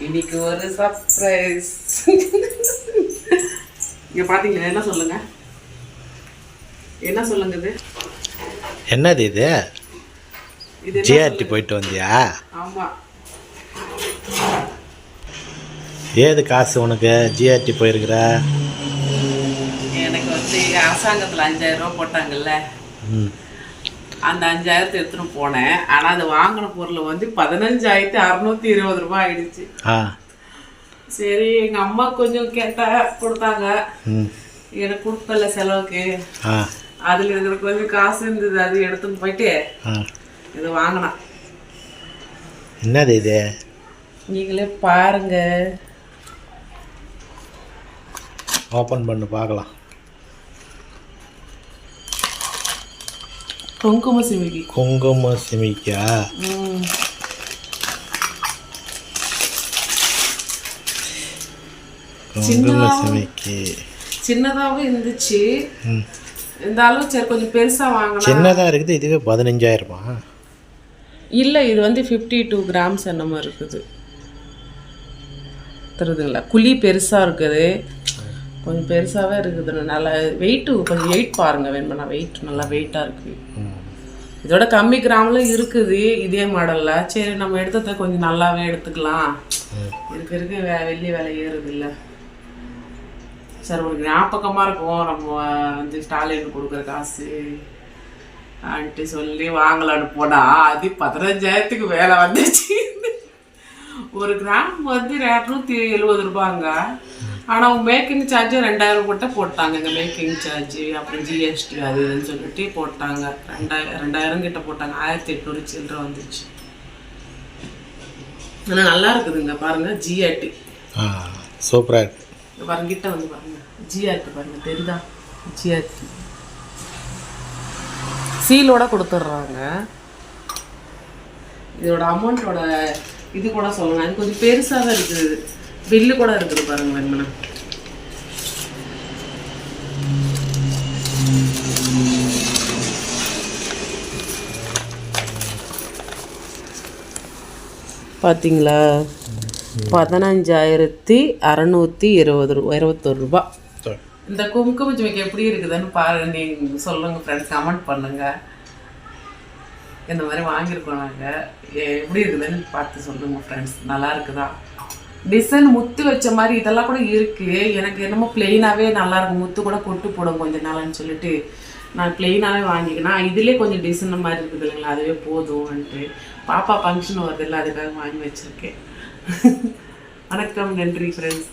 இன்னைக்கு ஒரு சர்ப்ரைஸ். இங்க பாத்தீங்களா? என்ன சொல்லுங்க, என்ன சொல்லுங்க? இது என்னது? இது ஜிஆர்டி போயிட்டு வந்தியா? ஆமா. ஏது காசு உனக்கு ஜிஆர்டி போயிருக்கிற? எனக்கு வந்து அரசாங்கத்தில் 5000 ரூபா போட்டாங்கல்ல, அந்த 5000 எடுத்துன்னு போனேன். ஆனால் அது வாங்கின பொருள் வந்து 15620 ரூபாய் ஆயிடுச்சு. சரி, எங்கள் அம்மா கொஞ்சம் கேட்டா கொடுத்தாங்க, எனக்கு கொடுத்தல செலவுக்கு. அதில் இருக்கிற கொஞ்சம் காசு இருந்தது, அது எடுத்துன்னு போயிட்டு இது வாங்கினா. என்னது இது? நீங்களே பாருங்க, ஓப்பன் பண்ணு பார்க்கலாம். குங்கும சிமிக்கி. குங்கும சிமிக்கா? குங்கும சிமிக்கி சின்னதாகவும் இருந்துச்சு, இருந்தாலும் சரி கொஞ்சம் பெருசாக வாங்கலாம். சின்னதாக இருக்குது. இதுவே 15000மா? இல்லை, இது வந்து 52 கிராம்ஸ் என்னமோ இருக்குது. தெரியுதுங்களா? குழி பெருசாக இருக்குது, கொஞ்சம் பெருசாகவே இருக்குது. நல்லா வெயிட்டு கொஞ்சம் வெயிட் பாருங்கள் வேணுமா, வெயிட் நல்லா வெயிட்டாக இருக்குது. இதோட கம்மி கிராமில் இருக்குது இதே மாடலில். சரி, நம்ம எடுத்ததை கொஞ்சம் நல்லாவே எடுத்துக்கலாம். இருக்க வெள்ளி விலை ஏறுது இல்லை. சரி, ஒரு ஞாபகமாக இருக்கும் நம்ம வந்து ஸ்டாலின் கொடுக்குற காசு ஆன்ட்டு சொல்லி வாங்கலான்னு போனால் அது 15000க்கு வேலை வந்துச்சு. ஒரு கிராம் வந்து 270 ரூபாங்க. ஆனால் மேக்கிங் சார்ஜு 2000 கிட்ட போட்டாங்க. எங்கள் மேக்கிங் சார்ஜு அப்புறம் ஜிஎஸ்டி அது இதுன்னு சொல்லிட்டு போட்டாங்க. 2000 கிட்ட போட்டாங்க. 1800 சில்லற வந்துச்சு. ஆனால் நல்லா இருக்குதுங்க பாருங்கள். ஜிஆர்டி சூப்பராக இருக்கு. பாருங்க, கிட்ட வந்து பாருங்க, ஜிஆர்டி பாருங்க, தெரியுதா? ஜிஆர்டி சீலோட கொடுத்துட்றாங்க. இதோட அமௌண்ட்டோட இது கூட சொல்லலாம். இது கொஞ்சம் பெருசாக தான் இருக்குது, பில்லு கூட இருக்குது பாருங்க வேணும்னா. பார்த்தீங்களா? 15621 ரூபா. இந்த குங்கும சிமிக்கி எப்படி இருக்குதுன்னு பாருங்க, நீங்கள் சொல்லுங்கள் ஃப்ரெண்ட்ஸ், கமெண்ட் பண்ணுங்கள். இந்த மாதிரி வாங்கியிருக்கோம் நாங்கள், எப்படி இருக்குதுன்னு பார்த்து சொல்லுங்கள் ஃப்ரெண்ட்ஸ். நல்லா இருக்குதா? டிசைன் முத்து வச்ச மாதிரி இதெல்லாம் கூட இருக்குது. எனக்கு என்னமோ பிளெயினாகவே நல்லாயிருக்கும். முத்து கூட கொட்டு போடும் கொஞ்சம் நாளான்னு சொல்லிட்டு நான் பிளெயினாகவே வாங்கிக்கினேன். இதுலேயே கொஞ்சம் டிசைன் மாதிரி இருக்குது இல்லைங்களா, அதுவே போதும்ன்ட்டு. பாப்பா ஃபங்க்ஷன் வருது இல்லை, அதுக்காக வாங்கி வச்சுருக்கேன். வணக்கம், நன்றி ஃப்ரெண்ட்ஸ்.